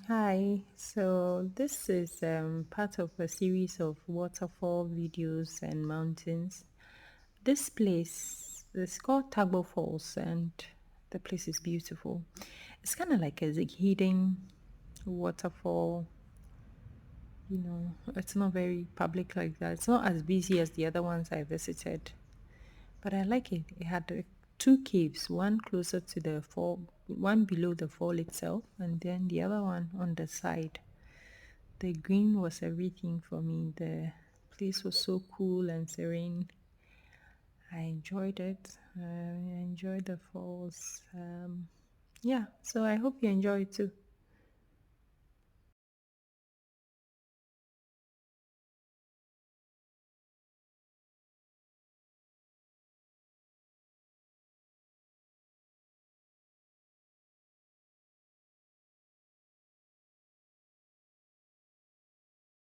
Hi. So this is part of a series of waterfall videos and mountains. This place is called Tagbo Falls, and the place is beautiful. It's kind of like a hidden waterfall. It's not very public like that. It's not as busy as the other ones I visited, but I like it. It had two caves, one closer to the fall, one below the fall itself, and then the other one on the side. The green was everything for me. The place was so cool and serene. I enjoyed it. I enjoyed the falls. Yeah, so I hope you enjoy it too.